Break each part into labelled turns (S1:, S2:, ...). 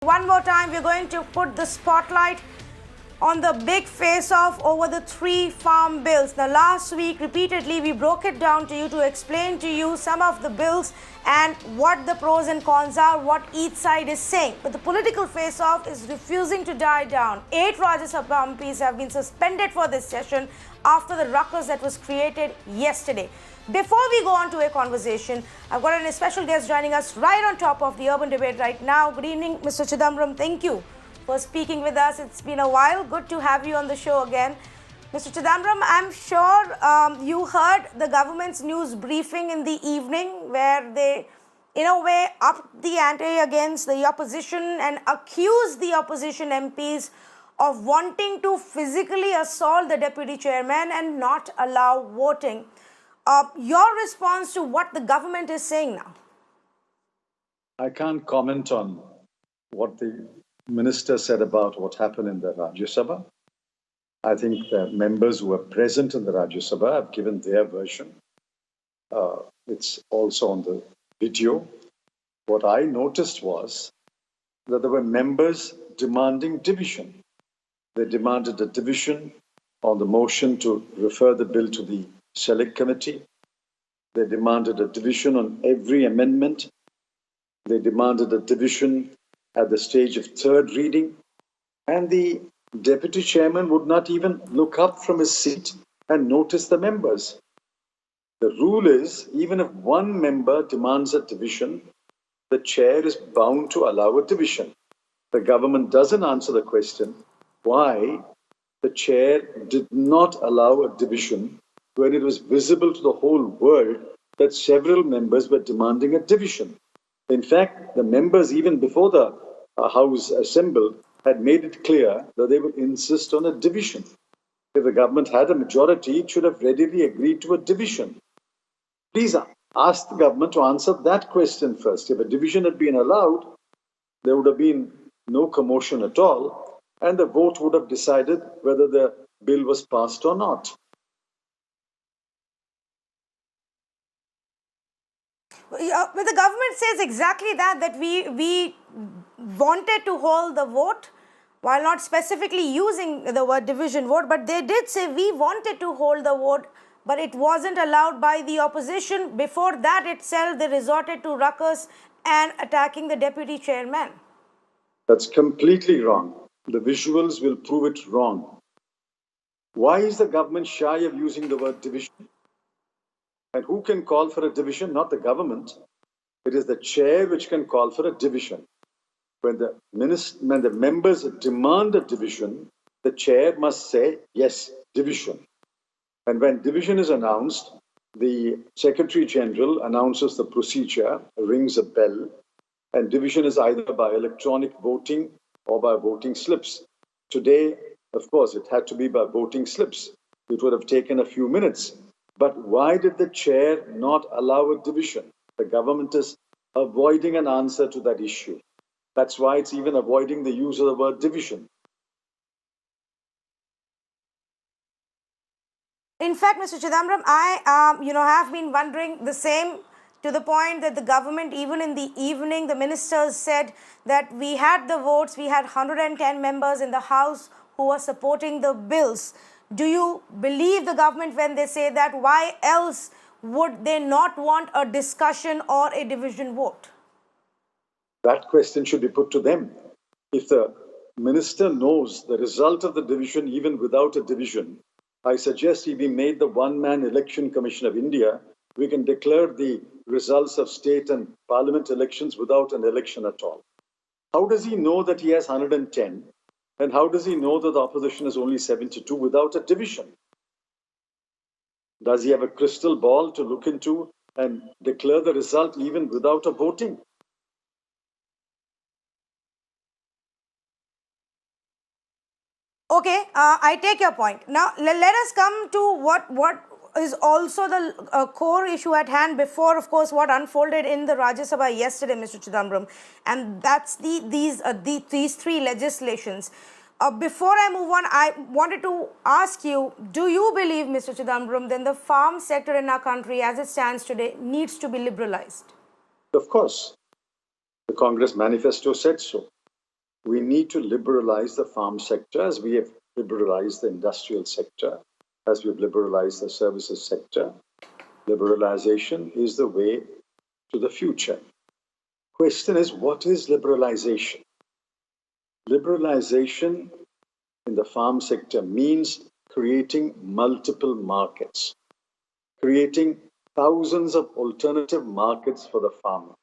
S1: One more time, we're going to put the spotlight on the big face-off over the three farm bills. Now, last week, repeatedly, we broke it down to you to explain to you some of the bills and what the pros and cons are, what each side is saying. But the political face-off is refusing to die down. 8 Rajya Sabha MPs have been suspended for this session after the ruckus that was created yesterday. Before we go on to a conversation, I've got a special guest joining us right on top of the urban debate right now. Good evening, Mr. Chidambaram. Thank you for speaking with us. It's been a while. Good to have you on the show again. Mr. Chidambaram, I'm sure you heard the government's news briefing in the evening where they, in a way, upped the ante against the opposition and accused the opposition MPs of wanting to physically assault the deputy chairman and not allow voting. Your response to what the government is saying now?
S2: I can't comment on what the minister said about what happened in the Rajya Sabha. I think the members who were present in the Rajya Sabha have given their version. It's also on the video. What I noticed was that there were members demanding division. They demanded a division on the motion to refer the bill to the Select Committee. They demanded a division on every amendment. They demanded a division at the stage of third reading. And the deputy chairman would not even look up from his seat and notice the members. The rule is, even if one member demands a division, the chair is bound to allow a division. The government doesn't answer the question why the chair did not allow a division when it was visible to the whole world that several members were demanding a division. In fact, the members, even before the House assembled, had made it clear that they would insist on a division. If the government had a majority, it should have readily agreed to a division. Please ask the government to answer that question first. If a division had been allowed, there would have been no commotion at all, and the vote would have decided whether the bill was passed or not.
S1: But the government says exactly that we wanted to hold the vote while not specifically using the word division vote, but they did say we wanted to hold the vote, but it wasn't allowed by the opposition. Before that itself, they resorted to ruckus and attacking the deputy chairman.
S2: That's completely wrong. The visuals will prove it wrong. Why is the government shy of using the word division? And who can call for a division? Not the government. It is the chair which can call for a division. When the members demand a division, the chair must say, yes, division. And when division is announced, the Secretary General announces the procedure, rings a bell, and division is either by electronic voting or by voting slips. Today, of course, it had to be by voting slips. It would have taken a few minutes. But why did the chair not allow a division? The government is avoiding an answer to that issue. That's why it's even avoiding the use of the word division.
S1: In fact, Mr. Chidambaram, I have been wondering the same, to the point that the government, even in the evening, the ministers said that we had the votes, we had 110 members in the House who were supporting the bills. Do you believe the government when they say that? Why else would they not want a discussion or a division vote?
S2: That question should be put to them. If the minister knows the result of the division even without a division, I suggest he be made the one-man election commission of India. We can declare the results of state and parliament elections without an election at all. How does he know that he has 110? And how does he know that the opposition is only 72 without a division? Does he have a crystal ball to look into and declare the result even without a voting?
S1: Okay, I take your point. Now, let us come to what is also the core issue at hand before, of course, what unfolded in the Rajya Sabha yesterday, Mr. Chidambaram, and that's these three legislations. Before I move on, I wanted to ask you, do you believe, Mr. Chidambaram, that the farm sector in our country as it stands today needs to be liberalized?
S2: Of course. The Congress manifesto said so. We need to liberalize the farm sector as we have liberalized the industrial sector, as we have liberalized the services sector. Liberalization is the way to the future. Question is, what is liberalization? Liberalization in the farm sector means creating multiple markets, creating thousands of alternative markets for the farmer.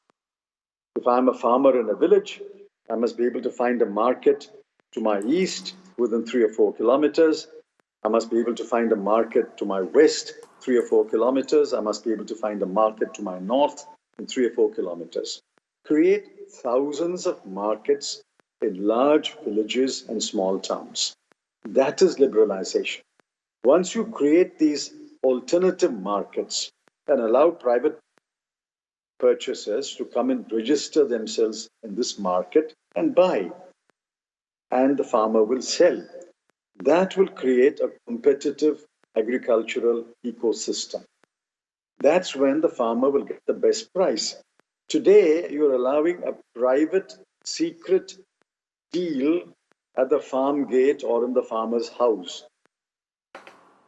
S2: If I'm a farmer in a village, I must be able to find a market to my east within 3 or 4 kilometers. I must be able to find a market to my west, 3 or 4 kilometers. I must be able to find a market to my north in 3 or 4 kilometers. Create thousands of markets in large villages and small towns. That is liberalization. Once you create these alternative markets and allow private purchasers to come and register themselves in this market and buy, and the farmer will sell. That will create a competitive agricultural ecosystem. That's when the farmer will get the best price. Today, you're allowing a private, secret deal at the farm gate or in the farmer's house.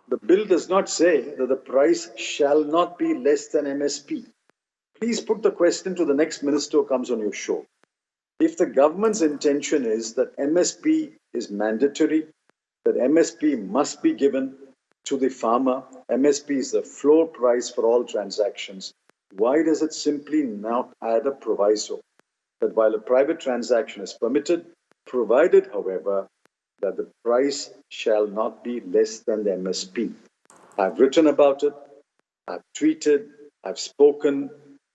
S2: The bill does not say that the price shall not be less than MSP. Please put the question to the next minister who comes on your show. If the government's intention is that MSP is mandatory, that MSP must be given to the farmer, MSP is the floor price for all transactions, why does it simply not add a proviso that while a private transaction is permitted, provided, however, that the price shall not be less than the MSP? I've written about it, I've tweeted, I've spoken,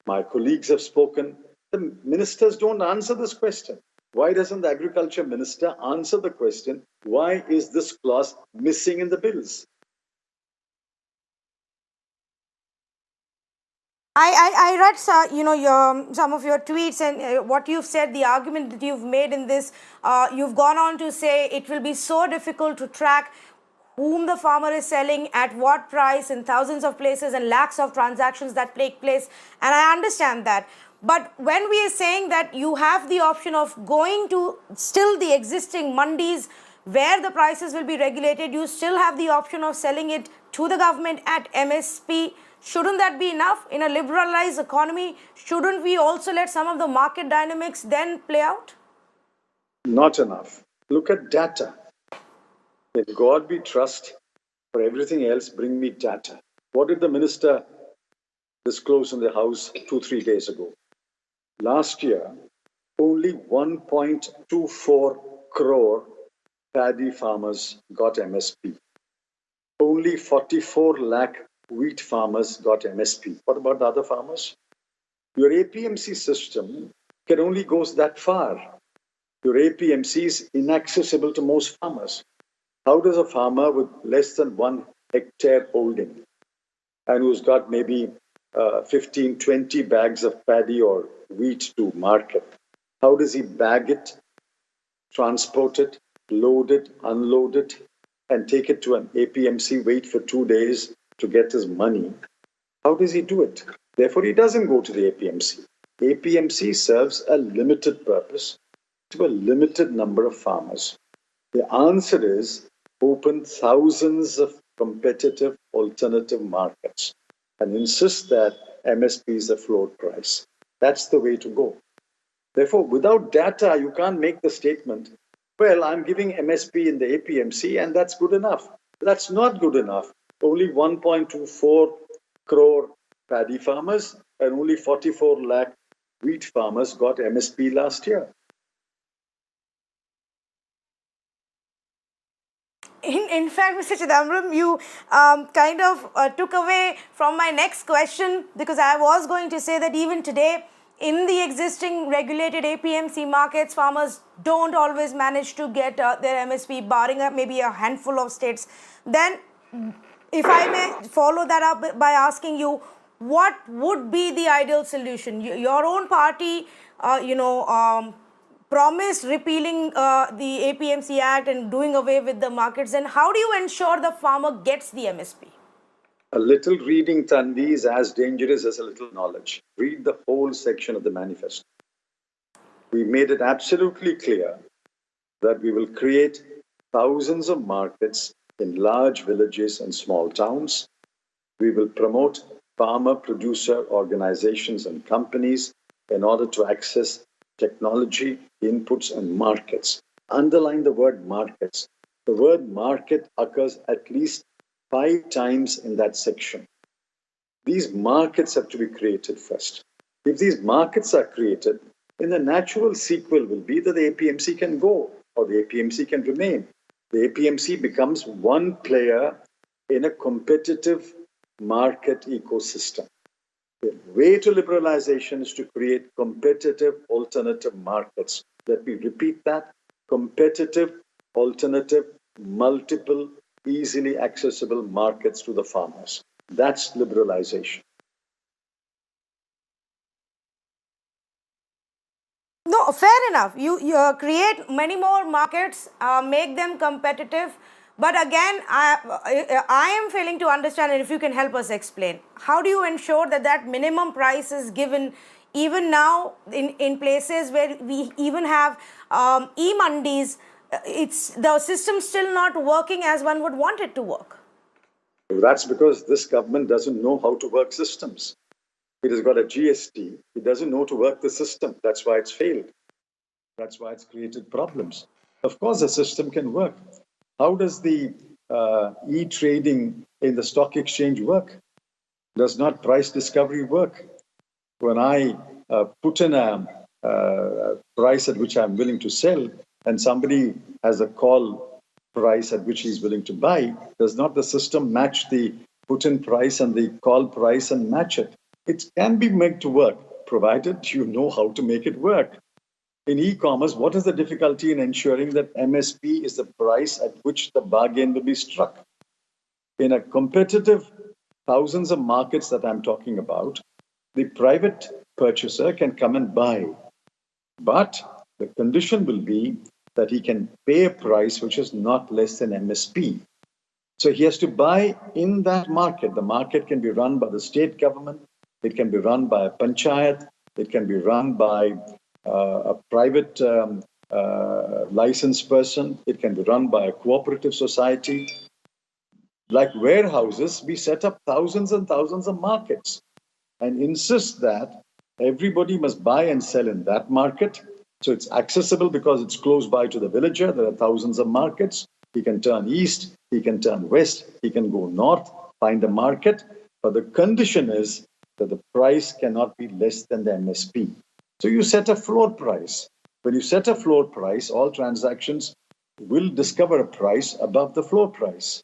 S2: my colleagues have spoken. The ministers don't answer this question. Why doesn't the agriculture minister answer the question, why is this clause missing in the bills?
S1: I read some of your tweets and what you've said, the argument that you've made in this. You've gone on to say it will be so difficult to track whom the farmer is selling at what price in thousands of places and lakhs of transactions that take place. And I understand that. But when we are saying that you have the option of going to still the existing mandis where the prices will be regulated, you still have the option of selling it to the government at MSP. Shouldn't that be enough in a liberalized economy? Shouldn't we also let some of the market dynamics then play out?
S2: Not enough. Look at data. In God we trust, for everything else bring me data. What did the minister disclose in the House 2-3 days ago? Last year, only 1.24 crore paddy farmers got MSP. Only 44 lakh wheat farmers got MSP. What about the other farmers? Your APMC system can only go that far. Your APMC is inaccessible to most farmers. How does a farmer with less than 1 hectare holding and who's got maybe 15, 20 bags of paddy or wheat to market, how does he bag it, transport it, load it, unload it, and take it to an APMC, wait for 2 days to get his money? How does he do it? Therefore, he doesn't go to the APMC. APMC serves a limited purpose to a limited number of farmers. The answer is open thousands of competitive alternative markets and insist that MSP is the floor price. That's the way to go. Therefore, without data, you can't make the statement, well, I'm giving MSP in the APMC and that's good enough. That's not good enough. Only 1.24 crore paddy farmers and only 44 lakh wheat farmers got MSP last year.
S1: In fact, Mr. Chidambaram, you took away from my next question, because I was going to say that even today, in the existing regulated APMC markets, farmers don't always manage to get their MSP, barring maybe a handful of states. Then, if I may follow that up by asking you, what would be the ideal solution? Your own party, promised repealing the APMC Act and doing away with the markets. And how do you ensure the farmer gets the MSP?
S2: A little reading, Tanvi, is as dangerous as a little knowledge. Read the whole section of the manifesto. We made it absolutely clear that we will create thousands of markets in large villages and small towns. We will promote farmer-producer organizations and companies in order to access technology, inputs, and markets. Underline the word markets. The word market occurs at least 5 times in that section. These markets have to be created first. If these markets are created, then the natural sequel will be that the APMC can go or the APMC can remain. The APMC becomes one player in a competitive market ecosystem. The way to liberalization is to create competitive alternative markets. Let me repeat that. Competitive, alternative, multiple, easily accessible markets to the farmers. That's liberalization.
S1: No, fair enough. You create many more markets, make them competitive. But again, I am failing to understand, and if you can help us explain, how do you ensure that that minimum price is given even now in places where we even have e-mandis? It's the system still not working as one would want it to work.
S2: That's because this government doesn't know how to work systems. It has got a GST. It doesn't know to work the system. That's why it's failed. That's why it's created problems. Of course, the system can work. How does the e-trading in the stock exchange work? Does not price discovery work? When I put in a price at which I'm willing to sell, and somebody has a call price at which he's willing to buy, does not the system match the put-in price and the call price and match it? It can be made to work, provided you know how to make it work. In e-commerce, what is the difficulty in ensuring that MSP is the price at which the bargain will be struck? In a competitive thousands of markets that I'm talking about, the private purchaser can come and buy. But the condition will be that he can pay a price which is not less than MSP. So he has to buy in that market. The market can be run by the state government. It can be run by a panchayat. It can be run by a private licensed person. It can be run by a cooperative society. Like warehouses, we set up thousands and thousands of markets and insist that everybody must buy and sell in that market. So it's accessible because it's close by to the villager. There are thousands of markets. He can turn east, he can turn west, he can go north, find a market. But the condition is that the price cannot be less than the MSP. So you set a floor price. When you set a floor price, all transactions will discover a price above the floor price.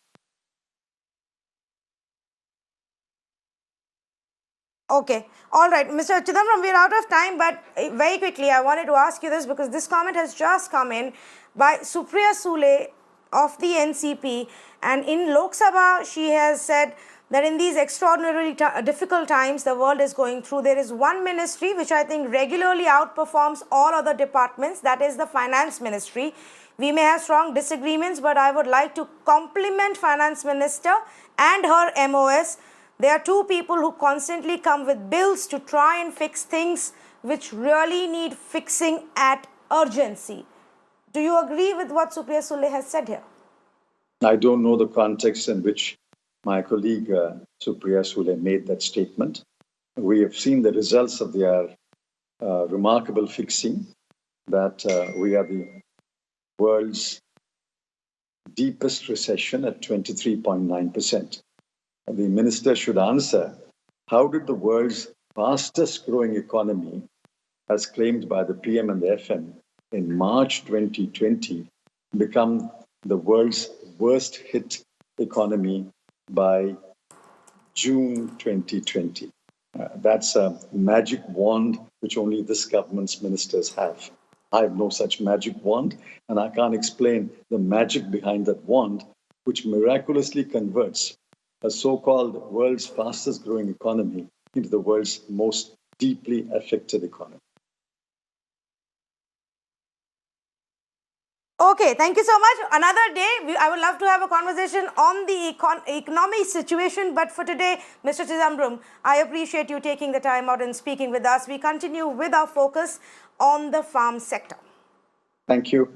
S1: Okay. All right. Mr. Chidambaram, we're out of time, but very quickly, I wanted to ask you this because this comment has just come in by Supriya Sule of the NCP. And in Lok Sabha, she has said that in these extraordinarily difficult times the world is going through, there is one ministry which I think regularly outperforms all other departments, that is the Finance Ministry. We may have strong disagreements, but I would like to compliment Finance Minister and her MOS. There are two people who constantly come with bills to try and fix things which really need fixing at urgency. Do you agree with what Supriya Sule has said here?
S2: I don't know the context in which my colleague Supriya Sule made that statement. We have seen the results of their remarkable fixing, that we are the world's deepest recession at 23.9%. The minister should answer, how did the world's fastest growing economy, as claimed by the PM and the FM in March 2020, become the world's worst hit economy by June 2020? That's a magic wand which only this government's ministers have. I have no such magic wand, and I can't explain the magic behind that wand, which miraculously converts a so-called world's fastest growing economy into the world's most deeply affected economy.
S1: Okay, thank you so much. Another day, I would love to have a conversation on the economic situation. But for today, Mr. Chidambaram, I appreciate you taking the time out and speaking with us. We continue with our focus on the farm sector.
S2: Thank you.